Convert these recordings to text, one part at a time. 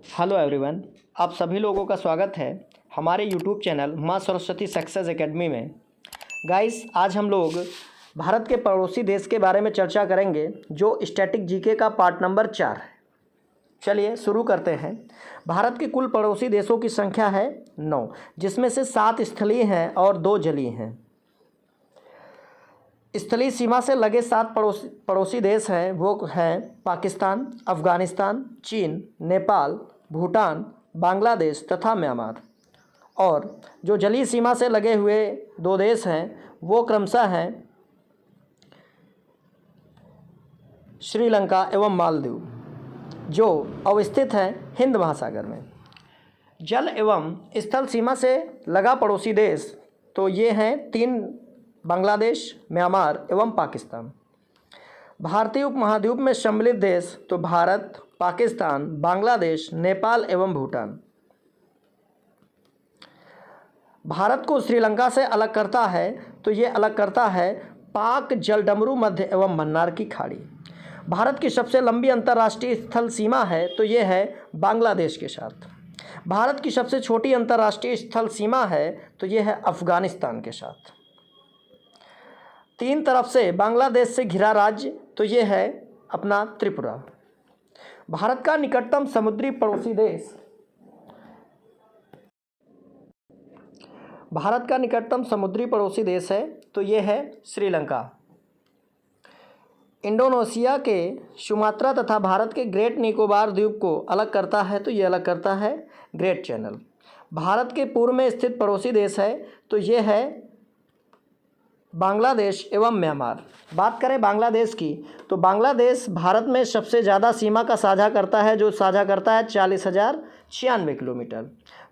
Hello everyone, आप सभी लोगों का स्वागत है हमारे यूट्यूब चैनल माँ सरस्वती सक्सेस एकेडमी में। गाइस, आज हम लोग भारत के पड़ोसी देश के बारे में चर्चा करेंगे जो स्टैटिक जीके का पार्ट नंबर 4 है। चलिए शुरू करते हैं। भारत के कुल पड़ोसी देशों की संख्या है 9, जिसमें से 7 स्थलीय हैं और 2 जलीय हैं। स्थलीय सीमा से लगे 7 पड़ोसी देश हैं, वो हैं पाकिस्तान, अफ़गानिस्तान, चीन, नेपाल, भूटान, बांग्लादेश तथा म्यांमार। और जो जलीय सीमा से लगे हुए 2 देश हैं वो क्रमशः हैं श्रीलंका एवं मालदीव, जो अवस्थित हैं हिंद महासागर में। जल एवं स्थल सीमा से लगा पड़ोसी देश तो ये हैं 3: बांग्लादेश, म्यांमार एवं पाकिस्तान। भारतीय उपमहाद्वीप में सम्मिलित देश तो भारत, पाकिस्तान, बांग्लादेश, नेपाल एवं भूटान। भारत को श्रीलंका से अलग करता है तो ये अलग करता है पाक जलडमरू मध्य एवं मन्नार की खाड़ी। भारत की सबसे लंबी अंतर्राष्ट्रीय स्थल सीमा है तो ये है बांग्लादेश के साथ। भारत की सबसे छोटी अंतर्राष्ट्रीय स्थल सीमा है तो ये है अफ़गानिस्तान के साथ। 3 तरफ से बांग्लादेश से घिरा राज्य तो ये है अपना त्रिपुरा। भारत का निकटतम समुद्री पड़ोसी देश है तो ये है श्रीलंका। इंडोनेशिया के सुमात्रा तथा भारत के ग्रेट निकोबार द्वीप को अलग करता है तो ये अलग करता है ग्रेट चैनल। भारत के पूर्व में स्थित पड़ोसी देश है तो ये है बांग्लादेश एवं म्यांमार। बात करें बांग्लादेश की तो बांग्लादेश भारत में सबसे ज़्यादा सीमा का साझा करता है, जो साझा करता है 40,096 किलोमीटर।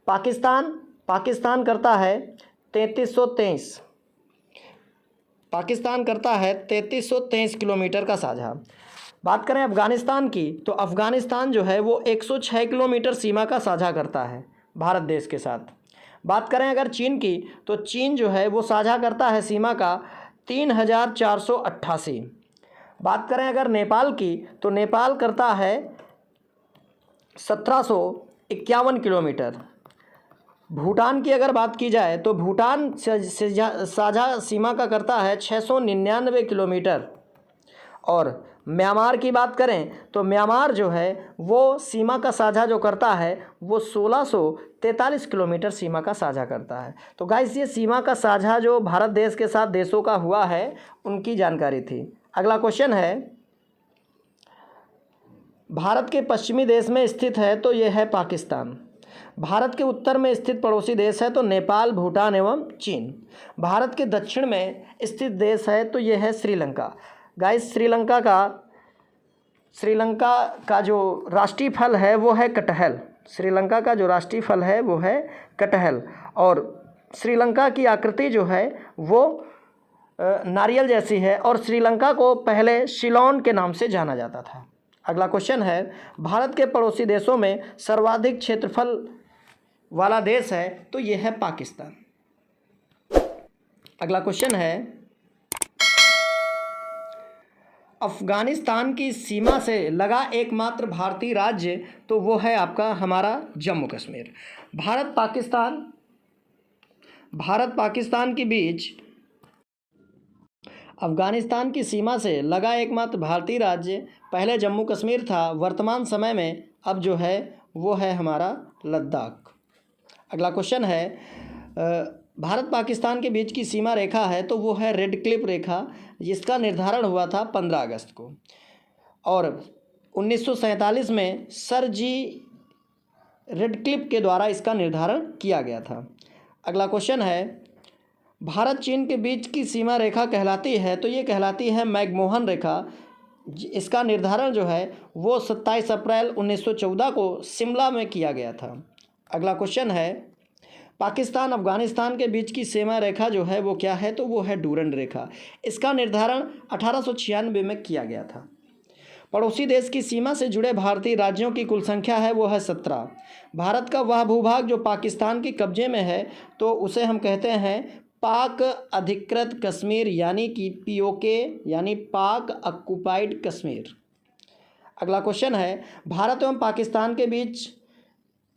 पाकिस्तान करता है 3323 किलोमीटर का साझा। बात करें अफ़गानिस्तान की तो अफ़गानिस्तान जो है वो 106 किलोमीटर सीमा का साझा करता है भारत देश के साथ। बात करें अगर चीन की तो चीन जो है वो साझा करता है सीमा का 3488। बात करें अगर नेपाल की तो नेपाल करता है 1751 किलोमीटर। भूटान की अगर बात की जाए तो भूटान से साझा सीमा का करता है 699 किलोमीटर। और म्यांमार की बात करें तो म्यांमार जो है वो सीमा का साझा जो करता है वो 1643 किलोमीटर सीमा का साझा करता है। तो गाइस, ये सीमा का साझा जो भारत देश के साथ देशों का हुआ है उनकी जानकारी थी। अगला क्वेश्चन है, भारत के पश्चिमी देश में स्थित है तो ये है पाकिस्तान। भारत के उत्तर में स्थित पड़ोसी देश है तो नेपाल, भूटान एवं चीन। भारत के दक्षिण में स्थित देश है तो ये है श्रीलंका। गाइस, श्रीलंका का जो राष्ट्रीय फल है वो है कटहल। श्रीलंका का जो राष्ट्रीय फल है वो है कटहल। और श्रीलंका की आकृति जो है वो नारियल जैसी है और श्रीलंका को पहले सिलोन के नाम से जाना जाता था। अगला क्वेश्चन है, भारत के पड़ोसी देशों में सर्वाधिक क्षेत्रफल वाला देश है तो ये है पाकिस्तान। अगला क्वेश्चन है, अफ़गानिस्तान की सीमा से लगा एकमात्र भारतीय राज्य तो वो है आपका हमारा जम्मू कश्मीर। भारत पाकिस्तान के बीच अफ़गानिस्तान की सीमा से लगा एकमात्र भारतीय राज्य पहले जम्मू कश्मीर था, वर्तमान समय में अब जो है वो है हमारा लद्दाख। अगला क्वेश्चन है, भारत पाकिस्तान के बीच की सीमा रेखा है तो वो है रेड क्लिफ रेखा, जिसका निर्धारण हुआ था 15 अगस्त को। और 1947 में सर जी रेड क्लिफ के द्वारा इसका निर्धारण किया गया था। अगला क्वेश्चन है, भारत चीन के बीच की सीमा रेखा कहलाती है तो ये कहलाती है मैकमोहन रेखा। इसका निर्धारण जो है वो 27 अप्रैल 1914 को शिमला में किया गया था। अगला क्वेश्चन है, पाकिस्तान अफ़गानिस्तान के बीच की सीमा रेखा जो है वो क्या है तो वो है डूरंड रेखा। इसका निर्धारण 1896 में किया गया था। पड़ोसी देश की सीमा से जुड़े भारतीय राज्यों की कुल संख्या है वो है 17। भारत का वह भूभाग जो पाकिस्तान के कब्जे में है तो उसे हम कहते हैं पाक अधिकृत कश्मीर, यानी कि POK, यानी पाक ऑक्युपाइड कश्मीर। अगला क्वेश्चन है, भारत एवं पाकिस्तान के बीच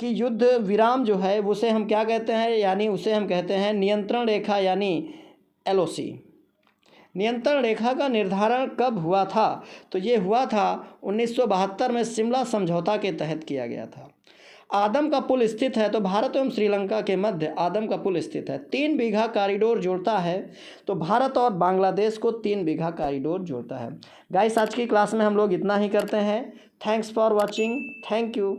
कि युद्ध विराम जो है उसे हम क्या कहते हैं, यानी उसे हम कहते हैं नियंत्रण रेखा यानी LOC। नियंत्रण रेखा का निर्धारण कब हुआ था? तो ये हुआ था 1972 में शिमला समझौता के तहत किया गया था। आदम का पुल स्थित है, तो भारत एवं श्रीलंका के मध्य आदम का पुल स्थित है। 3 बीघा कॉरिडोर जोड़ता है, तो भारत और बांग्लादेश को 3 बीघा कॉरिडोर जोड़ता है। गाइस, आज की क्लास में हम लोग इतना ही करते हैं। Thanks for watching. Thank you.